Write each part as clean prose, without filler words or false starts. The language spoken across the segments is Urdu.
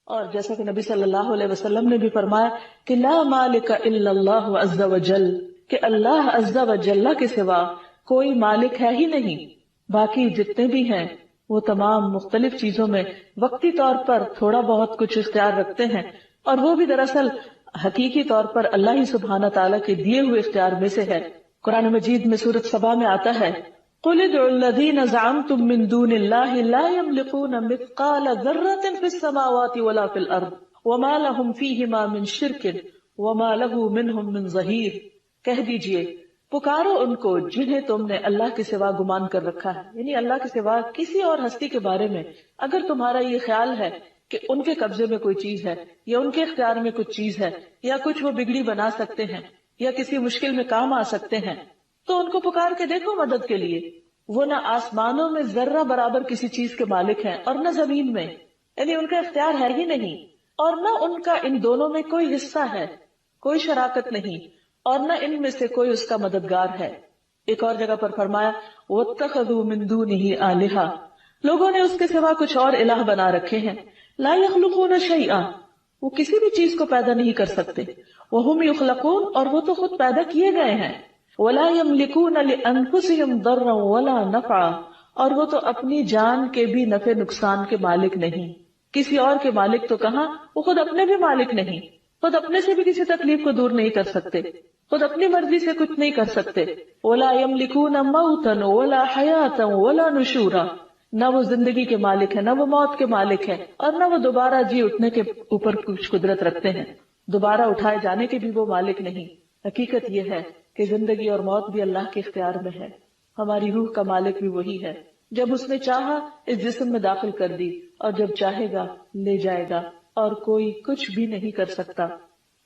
اور جیسا کہ نبی صلی اللہ علیہ وسلم نے بھی فرمایا کہ لا مالک الا اللہ عز وجل، کہ اللہ عز وجل کے سوا کوئی مالک ہے ہی نہیں، باقی جتنے بھی ہیں وہ تمام مختلف چیزوں میں وقتی طور پر تھوڑا بہت کچھ اختیار رکھتے ہیں، اور وہ بھی دراصل حقیقی طور پر اللہ ہی سبحانہ تعالیٰ کے دیے ہوئے اختیار میں سے ہے۔ قرآن مجید میں سورۃ سبا میں آتا ہے قُلِ ادْعُوا الَّذِينَ زَعَمْتُم مِّن دُونِ اللَّهِ لَا يَمْلِكُونَ مِثْقَالَ ذَرَّةٍ فِي السَّمَاوَاتِ وَلَا فِي الْأَرْضِ وَمَا لَهُمْ فِيهِمَا مِن شِرْكٍ وَمَا لَهُ مِنْهُم مِّن ظَهِيرٍ، کہہ دیجئے پکارو ان کو جنہیں تم نے اللہ کے سوا گمان کر رکھا ہے، یعنی اللہ کے سوا کسی اور ہستی کے بارے میں اگر تمہارا یہ خیال ہے کہ ان کے قبضے میں کوئی چیز ہے یا ان کے اختیار میں کچھ چیز ہے یا کچھ وہ بگڑی بنا سکتے ہیں یا کسی مشکل میں کام آ سکتے ہیں، تو ان کو پکار کے دیکھو مدد کے لیے۔ وہ نہ آسمانوں میں ذرہ برابر کسی چیز کے مالک ہیں اور نہ زمین میں، یعنی ان کا اختیار ہے ہی نہیں، اور نہ ان کا ان دونوں میں کوئی حصہ ہے، کوئی شراکت نہیں، اور نہ ان میں سے کوئی اس کا مددگار ہے۔ ایک اور جگہ پر فرمایا وَاتَّخَذُوا مِن دُونِهِ آلِهَةً، لوگوں نے اس کے سوا کچھ اور الہ بنا رکھے ہیں، لا يخلقون شیئا، وہ کسی بھی چیز کو پیدا نہیں کر سکتے، وَهُمْ يُخْلَقُونَ، اور وہ تو خود پیدا کیے گئے ہیں، وَلَا يَمْلِكُونَ لِأَنفُسِهِمْ ضَرًّا وَلَا نَفْعًا، اور وہ تو اپنی جان کے بھی نفع نقصان کے مالک نہیں، کسی اور کے مالک تو کہاں، وہ خود اپنے بھی مالک نہیں، خود اپنے سے بھی کسی تکلیف کو دور نہیں کر سکتے، خود اپنی مرضی سے کچھ نہیں کر سکتے۔ وَلَا يَمْلِكُونَ مَوْتًا وَلَا حَيَاةً وَلَا نُشُورًا، نہ وہ زندگی کے مالک ہیں، نہ وہ موت کے مالک ہیں، اور نہ وہ دوبارہ جی اٹھنے کے اوپر کچھ قدرت رکھتے ہیں، دوبارہ اٹھائے جانے کے بھی وہ مالک نہیں۔ حقیقت یہ ہے کہ زندگی اور موت بھی اللہ کے اختیار میں ہے، ہماری روح کا مالک بھی وہی ہے، جب اس نے چاہا اس جسم میں داخل کر دی اور جب چاہے گا لے جائے گا، اور کوئی کچھ بھی نہیں کر سکتا۔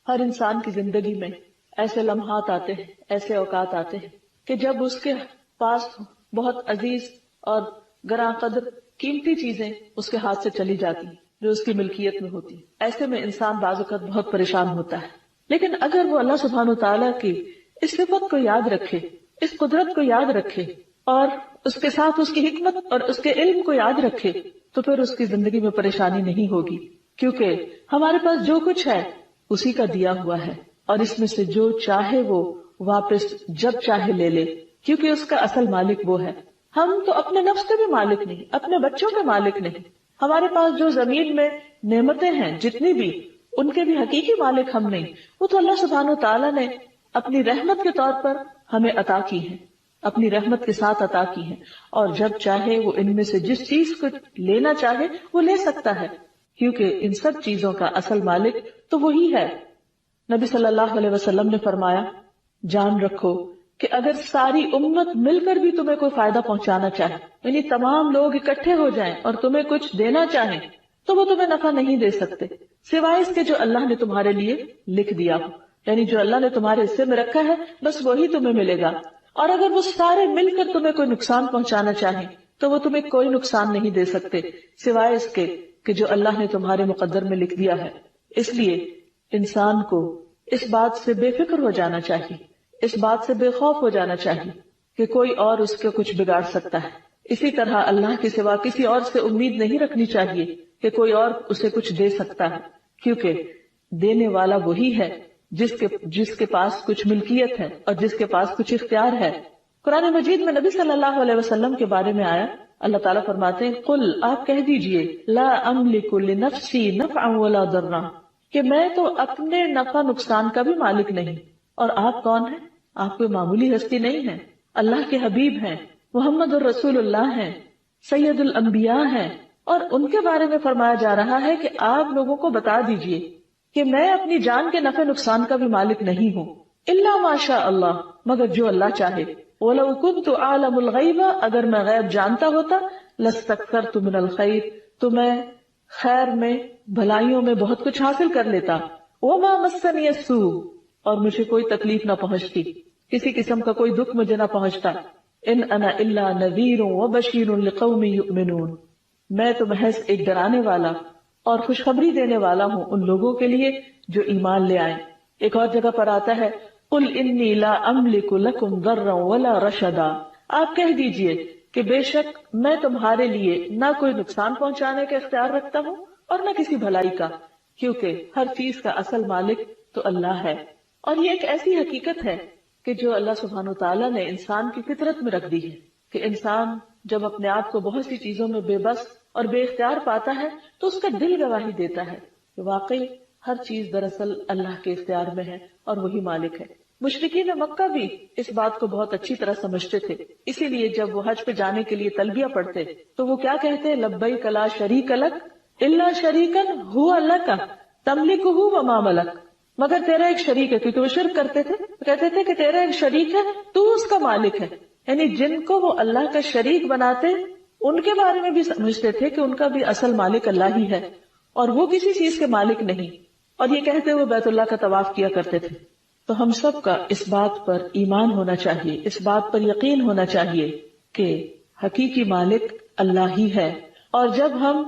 ہر انسان کی زندگی میں ایسے لمحات آتے ہیں، ایسے اوقات آتے ہیں کہ جب اس کے پاس بہت عزیز اور گراں قدر قیمتی چیزیں اس کے ہاتھ سے چلی جاتی ہیں جو اس کی ملکیت میں ہوتی، ایسے میں انسان بعض اوقات بہت پریشان ہوتا ہے۔ لیکن اگر وہ اللہ سبحانہ تعالیٰ کی اس صفت کو یاد رکھے، اس قدرت کو یاد رکھے، اور اس کے ساتھ اس کی حکمت اور اس کے علم کو یاد رکھے، تو پھر اس کی زندگی میں پریشانی نہیں ہوگی، کیونکہ ہمارے پاس جو کچھ ہے اسی کا دیا ہوا ہے، اور اس میں سے جو چاہے وہ واپس جب چاہے لے لے، کیونکہ اس کا اصل مالک وہ ہے۔ ہم تو اپنے نفس کے بھی مالک نہیں، اپنے بچوں کے مالک نہیں، ہمارے پاس جو زمین میں نعمتیں ہیں جتنی بھی، ان کے بھی حقیقی مالک ہم نہیں، وہ تو اللہ سبحانہ تعالیٰ نے اپنی رحمت کے طور پر ہمیں عطا کی ہے، اپنی رحمت کے ساتھ عطا کی ہے، اور جب چاہے وہ ان میں سے جس چیز کو لینا چاہے وہ لے سکتا ہے، کیونکہ ان سب چیزوں کا اصل مالک تو وہی ہے۔ نبی صلی اللہ علیہ وسلم نے فرمایا جان رکھو کہ اگر ساری امت مل کر بھی تمہیں کوئی فائدہ پہنچانا چاہے، یعنی تمام لوگ اکٹھے ہو جائیں اور تمہیں کچھ دینا چاہیں، تو وہ تمہیں نفع نہیں دے سکتے سوائے اس کے جو اللہ نے تمہارے لیے لکھ دیا ہو، یعنی جو اللہ نے تمہارے حصے میں رکھا ہے بس وہی تمہیں ملے گا۔ اور اگر وہ سارے مل کر تمہیں کوئی نقصان پہنچانا چاہیں تو وہ تمہیں کوئی نقصان نہیں دے سکتے سوائے اس کے کہ جو اللہ نے تمہارے مقدر میں لکھ دیا ہے۔ اس لیے انسان کو اس بات سے بے فکر ہو جانا چاہیے، اس بات سے بے خوف ہو جانا چاہیے کہ کوئی اور اس کو کچھ بگاڑ سکتا ہے۔ اسی طرح اللہ کے سوا کسی اور سے امید نہیں رکھنی چاہیے کہ کوئی اور اسے کچھ دے سکتا ہے، کیونکہ دینے والا وہی ہے جس کے پاس کچھ ملکیت ہے اور جس کے پاس کچھ اختیار ہے۔ قرآن مجید میں نبی صلی اللہ علیہ وسلم کے بارے میں آیا، اللہ تعالیٰ فرماتے ہیں قل، آپ کہہ دیجئے لا املک لنفسی نفعا ولا ضرا، کہ میں تو اپنے نفع نقصان کا بھی مالک نہیں۔ اور آپ کون ہیں؟ آپ کوئی معمولی ہستی نہیں ہیں، اللہ کے حبیب ہیں، محمد الرسول اللہ ہیں، سید الانبیاء ہیں، اور ان کے بارے میں فرمایا جا رہا ہے کہ آپ لوگوں کو بتا دیجئے کہ میں اپنی جان کے نفع نقصان کا بھی مالک نہیں ہوں، الا ما شاء اللہ، مگر جو اللہ چاہے۔ وَلَوْ كُنْتُ أَعْلَمُ الْغَيْبَ، اگر میں غیب جانتا ہوتا، لَاسْتَكْثَرْتُ مِنَ الْخَيْرِ، تو میں خیر میں بھلائیوں میں بہت کچھ حاصل کر لیتا۔ وَمَا مَسَّنِيَ السُّوءُ، اور مجھے کوئی تکلیف نہ پہنچتی، کسی قسم کا کوئی دکھ مجھے نہ پہنچتا۔ ان انا الا نذیر وبشیر لقوم یؤمنون، میں تو محض ایک ڈرانے والا اور خوشخبری دینے والا ہوں ان لوگوں کے لیے جو ایمان لے آئیں۔ ایک اور جگہ پر آتا ہے قل انی لا املک لکم ضرا ولا رشدا، آپ کہہ دیجئے کہ بے شک میں تمہارے لیے نہ کوئی نقصان پہنچانے کا اختیار رکھتا ہوں اور نہ کسی بھلائی کا، کیونکہ ہر چیز کا اصل مالک تو اللہ ہے۔ اور یہ ایک ایسی حقیقت ہے کہ جو اللہ سبحانہ تعالیٰ نے انسان کی فطرت میں رکھ دی ہے کہ انسان جب اپنے آپ کو بہت سی چیزوں میں بے بس اور بے اختیار پاتا ہے تو اس کا دل گواہی دیتا ہے کہ واقعی ہر چیز دراصل اللہ کے اختیار میں ہے اور وہی مالک ہے۔ مشرکین مکہ بھی اس بات کو بہت اچھی طرح سمجھتے تھے، اسی لیے جب وہ حج پہ جانے کے لیے تلبیہ پڑھتے تو وہ کیا کہتے؟ لبیک لا شریک لک الا شریکا هو لک تملکہ وما ملک، مگر تیرا ایک شریک ہے، کیونکہ وہ شرک کرتے تھے، کہتے تھے کہ تیرا ایک شریک ہے، تو اس کا مالک ہے، یعنی جن کو وہ اللہ کا شریک بناتے ان کے بارے میں بھی سمجھتے تھے کہ ان کا بھی اصل مالک اللہ ہی ہے اور وہ کسی چیز کے مالک نہیں، اور یہ کہتے ہوئے بیت اللہ کا طواف کیا کرتے تھے۔ تو ہم سب کا اس بات پر ایمان ہونا چاہیے، اس بات پر یقین ہونا چاہیے کہ حقیقی مالک اللہ ہی ہے، اور جب ہم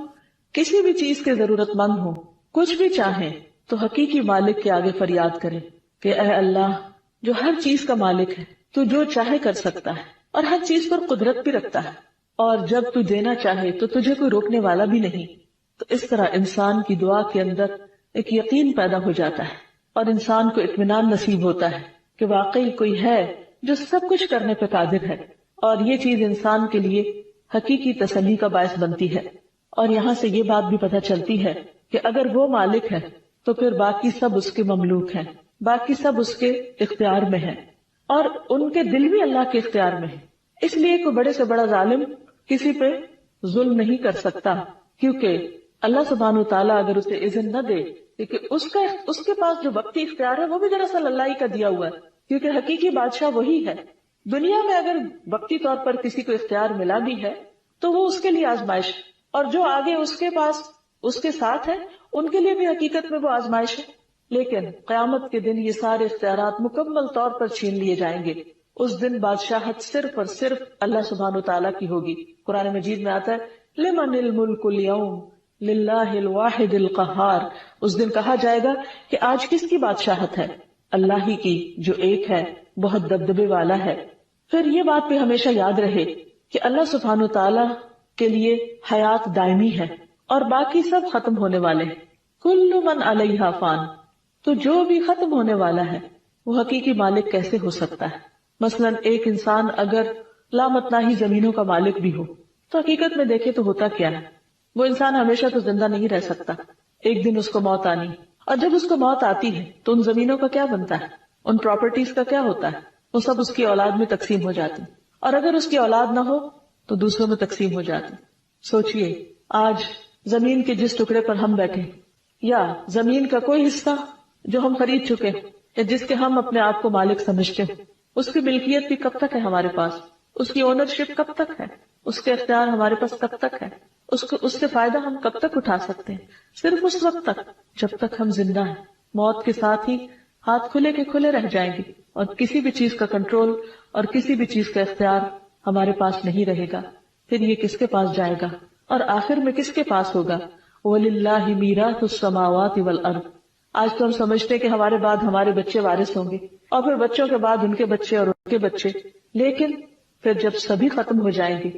کسی بھی چیز کے ضرورت مند ہوں، کچھ بھی چاہیں، تو حقیقی مالک کے آگے فریاد کریں کہ اے اللہ جو ہر چیز کا مالک ہے، تو جو چاہے کر سکتا ہے اور ہر چیز پر قدرت بھی رکھتا ہے، اور جب تو دینا چاہے تو تجھے کوئی روکنے والا بھی نہیں۔ تو اس طرح انسان کی دعا کے اندر ایک یقین پیدا ہو جاتا ہے اور انسان کو اطمینان نصیب ہوتا ہے کہ واقعی کوئی ہے جو سب کچھ کرنے پہ قادر ہے، اور یہ چیز انسان کے لیے حقیقی تسلی کا باعث بنتی ہے۔ اور یہاں سے یہ بات بھی پتہ چلتی ہے کہ اگر وہ مالک ہے تو پھر باقی سب اس کے مملوک ہیں، باقی سب اس کے اختیار میں ہیں، اور ان کے دل بھی اللہ کے اختیار میں ہیں۔ اس لیے کوئی بڑے سے بڑا ظالم کسی پہ ظلم نہیں کر سکتا، کیونکہ اللہ سبحانہ وتعالیٰ اگر اسے اذن نہ دے کہ اس کے پاس جو وقتی اختیار ہے وہ بھی دراصل اللہ ہی کا دیا ہوا ہے، کیونکہ حقیقی بادشاہ وہی ہے۔ دنیا میں اگر وقتی طور پر کسی کو اختیار ملا بھی ہے تو وہ اس کے لیے آزمائش ہے، اور جو آگے اس کے پاس اس کے ساتھ ہے ان کے لیے بھی حقیقت میں وہ آزمائش ہے۔ لیکن قیامت کے دن یہ سارے اختیارات مکمل طور پر چھین لیے جائیں گے۔ اس دن بادشاہت صرف اور صرف اللہ سبحانہ وتعالیٰ کی ہوگی۔ قرآن مجید میں آتا ہے لمن الملک اليوم للہ الواحد القہار، اس دن کہا جائے گا کہ آج کس کی بادشاہت ہے؟ اللہ ہی کی، جو ایک ہے، بہت دبدبے والا ہے۔ پھر یہ بات بھی ہمیشہ یاد رہے کہ اللہ سبحانہ وتعالیٰ کے لیے حیات دائمی ہے اور باقی سب ختم ہونے والے ہیں۔ کل من علیہا فان، تو جو بھی ختم ہونے والا ہے وہ حقیقی مالک کیسے ہو سکتا ہے؟ مثلا ایک انسان اگر لامتناہی زمینوں کا مالک بھی ہو تو حقیقت میں دیکھے تو ہوتا کیا ہے؟ وہ انسان ہمیشہ تو زندہ نہیں رہ سکتا، ایک دن اس کو موت آنی، اور جب اس کو موت آتی ہے تو ان زمینوں کا کیا بنتا ہے؟ ان پراپرٹیز کا کیا ہوتا ہے؟ وہ سب اس کی اولاد میں تقسیم ہو جاتی، اور اگر اس کی اولاد نہ ہو تو دوسروں میں تقسیم ہو جاتی۔ سوچئے آج زمین کے جس ٹکڑے پر ہم بیٹھے، یا زمین کا کوئی حصہ جو ہم خرید چکے یا جس کے ہم اپنے آپ کو مالک سمجھتے ہیں، اس کی ملکیت بھی کب تک ہے ہمارے پاس؟ اس کی اونرشپ کب تک ہے؟ اس کے اختیار ہمارے پاس کب تک ہے؟ اس سے فائدہ ہم کب تک اٹھا سکتے ہیں؟ صرف اس وقت تک جب تک ہم زندہ ہیں۔ موت کے ساتھ ہی ہاتھ کھلے کے کھلے رہ جائیں گے، اور کسی بھی چیز کا کنٹرول اور کسی بھی چیز کا اختیار ہمارے پاس نہیں رہے گا۔ پھر یہ کس کے پاس جائے گا اور آخر میں کس کے پاس ہوگا؟ وَلِلَّهِ مِيرَاثُ السَّمَاوَاتِ وَالْأَرْضِ۔ آج تو ہم سمجھتے کہ ہمارے بعد ہمارے بچے وارث ہوں گے، اور پھر بچوں کے بعد ان کے بچے اور ان کے بچے، لیکن پھر جب سبھی ختم ہو جائیں گے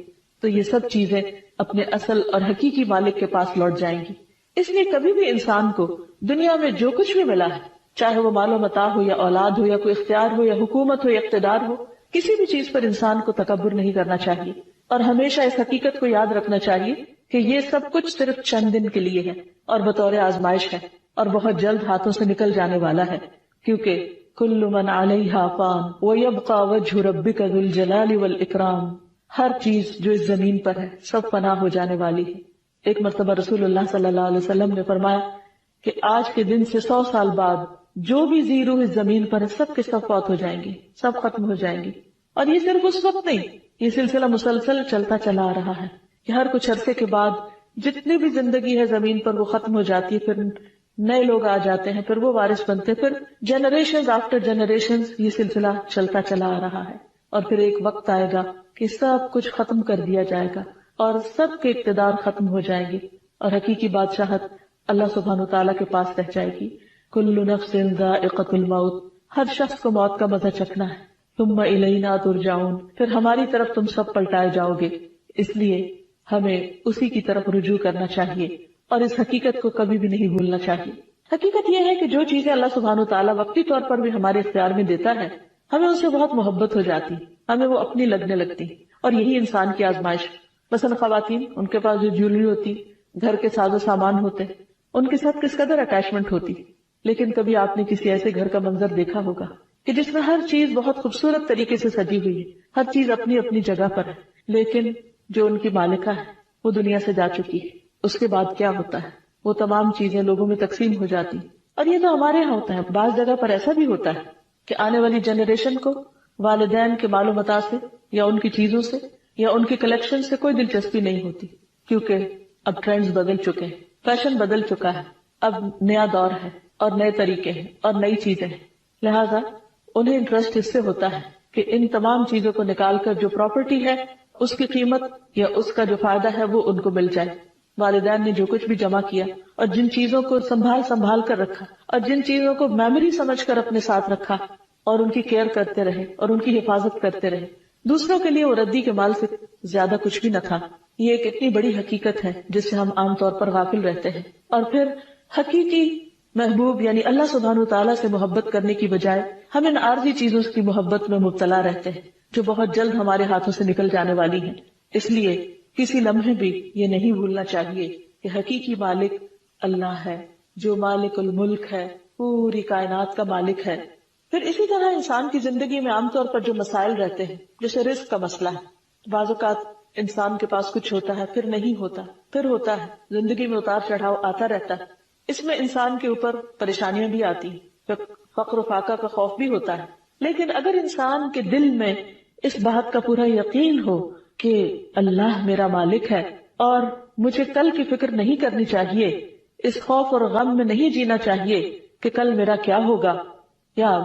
تو یہ سب چیزیں اپنے اصل اور حقیقی مالک کے پاس لوٹ جائیں گی۔ اس لیے کبھی بھی انسان کو دنیا میں جو کچھ بھی ملا ہے، چاہے وہ مال و متاع ہو یا اولاد ہو یا کوئی اختیار ہو یا حکومت ہو یا اقتدار ہو، کسی بھی چیز پر انسان کو تکبر نہیں کرنا چاہیے، اور ہمیشہ اس حقیقت کو یاد رکھنا چاہیے کہ یہ سب کچھ صرف چند دن کے لیے ہے اور بطور آزمائش ہے، اور بہت جلد ہاتھوں سے نکل جانے والا ہے، کیونکہ کل من علیہا فان ویبقى وجہ ربک ذو الجلال والاکرام، ہر چیز جو اس زمین پر ہے سب فنا ہو جانے والی ہے۔ ایک مرتبہ رسول اللہ صلی اللہ علیہ وسلم نے فرمایا کہ آج کے دن سے 100 سال بعد جو بھی زی روح اس زمین پر ہے سب کے سب فوت ہو جائیں گے، سب ختم ہو جائیں گے۔ اور یہ صرف اس وقت نہیں، یہ سلسلہ مسلسل چلتا چلا آ رہا ہے کہ ہر کچھ عرصے کے بعد جتنی بھی زندگی ہے زمین پر وہ ختم ہو جاتی ہے، پھر نئے لوگ آ جاتے ہیں، پھر وہ وارث بنتے، پھر جنریشنز آفٹر جنریشنز یہ سلسلہ چلتا چلا آ رہا ہے، اور پھر ایک وقت آئے گا کہ سب کچھ ختم کر دیا جائے گا اور سب کے اقتدار ختم ہو جائیں گے، اور حقیقی بادشاہت اللہ سبحانہ وتعالیٰ کے پاس رہ جائے گی۔ کل نفس ذائقۃ الموت، ہر شخص کو موت کا مزہ چکھنا ہے۔ ثم الینا ترجعون، پھر ہماری طرف تم سب پلٹائے جاؤ گے، اس لیے ہمیں اسی کی طرف رجوع کرنا چاہیے اور اس حقیقت کو کبھی بھی نہیں بھولنا چاہیے۔ حقیقت یہ ہے کہ جو چیزیں اللہ سبحانہ وتعالیٰ وقتی طور پر بھی ہمارے اختیار میں دیتا ہے، ہمیں ان سے بہت محبت ہو جاتی، ہمیں وہ اپنی لگنے لگتی، اور یہی انسان کی آزمائش۔ مثلا خواتین، ان کے پاس جو جیولری ہوتی، گھر کے ساز و سامان ہوتے، ان کے ساتھ کس قدر اٹیچمنٹ ہوتی، لیکن کبھی آپ نے کسی ایسے گھر کا منظر دیکھا ہوگا کہ جس میں ہر چیز بہت خوبصورت طریقے سے سجی ہوئی ہے، ہر چیز اپنی اپنی جگہ پر ہے، لیکن جو ان کی مالکہ ہے وہ دنیا سے جا چکی ہے، اس کے بعد کیا ہوتا ہے؟ وہ تمام چیزیں لوگوں میں تقسیم ہو جاتی۔ اور یہ تو ہمارے یہاں ہوتا ہے، بعض جگہ پر ایسا بھی ہوتا ہے کہ آنے والی جنریشن کو والدین کے مال و متاع سے یا ان کی چیزوں سے یا ان کی کلیکشن سے کوئی دلچسپی نہیں ہوتی، کیونکہ اب ٹرینڈز بدل چکے ہیں، فیشن بدل چکا ہے، اب نیا دور ہے اور نئے طریقے ہیں اور نئی چیزیں ہیں، لہذا انہیں انٹرسٹ اس سے ہوتا ہے کہ ان تمام چیزوں کو نکال کر جو پراپرٹی ہے اس کی قیمت یا اس کا جو فائدہ ہے وہ ان کو مل جائے۔ والدین نے جو کچھ بھی جمع کیا اور جن چیزوں کو سنبھال کر رکھا اور جن چیزوں کو میموری سمجھ کر اپنے ساتھ رکھا اور ان کی کیئر کرتے رہے اور ان کی حفاظت کرتے رہے، دوسروں کے لیے وہ ردی کے مال سے زیادہ کچھ بھی نہ تھا۔ یہ ایک اتنی بڑی حقیقت ہے جس سے ہم عام طور پر غافل رہتے ہیں، اور پھر حقیقی محبوب یعنی اللہ سبحانہ وتعالیٰ سے محبت کرنے کی بجائے ہم ان عارضی چیزوں کی محبت میں مبتلا رہتے ہیں جو بہت جلد ہمارے ہاتھوں سے نکل جانے والی ہیں۔ اس لیے کسی لمحے بھی یہ نہیں بھولنا چاہیے کہ حقیقی مالک اللہ ہے، جو مالک الملک ہے، پوری کائنات کا مالک ہے۔ پھر اسی طرح انسان کی زندگی میں عام طور پر جو مسائل رہتے ہیں، جیسے رزق کا مسئلہ ہے، بعض اوقات انسان کے پاس کچھ ہوتا ہے پھر نہیں ہوتا، پھر ہوتا ہے، زندگی میں اتار چڑھاؤ آتا رہتا ہے، اس میں انسان کے اوپر پریشانیاں بھی آتی ہیں، فقر و فاقہ کا خوف بھی ہوتا ہے، لیکن اگر انسان کے دل میں اس بات کا پورا یقین ہو کہ اللہ میرا مالک ہے اور مجھے کل کی فکر نہیں کرنی چاہیے، اس خوف اور غم میں نہیں جینا چاہیے کہ کل میرا کیا ہوگا یا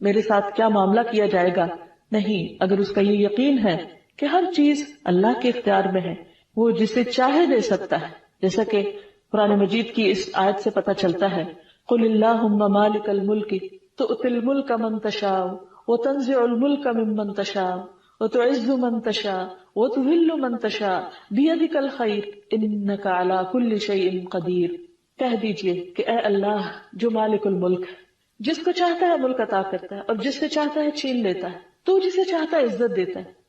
میرے ساتھ کیا معاملہ کیا جائے گا، نہیں، اگر اس کا یہ یقین ہے کہ ہر چیز اللہ کے اختیار میں ہے، وہ جسے چاہے دے سکتا ہے، جیسا کہ قرآن مجید کی اس آیت سے پتہ چلتا ہے، قل اللہم مالک الملک تؤتی الملک من تشاء وتنزع الملک ممن تشاء وتعز من تشاء وتذل من تشاء بیدک الخیر انک علی کل شیء قدیر۔ کہہ دیجئے کہ اے اللہ جو مالک الملک ہے، جس کو چاہتا ہے ملک عطا کرتا ہے اور جس سے چاہتا ہے چھین لیتا ہے، تو جسے چاہتا ہے عزت دیتا ہے،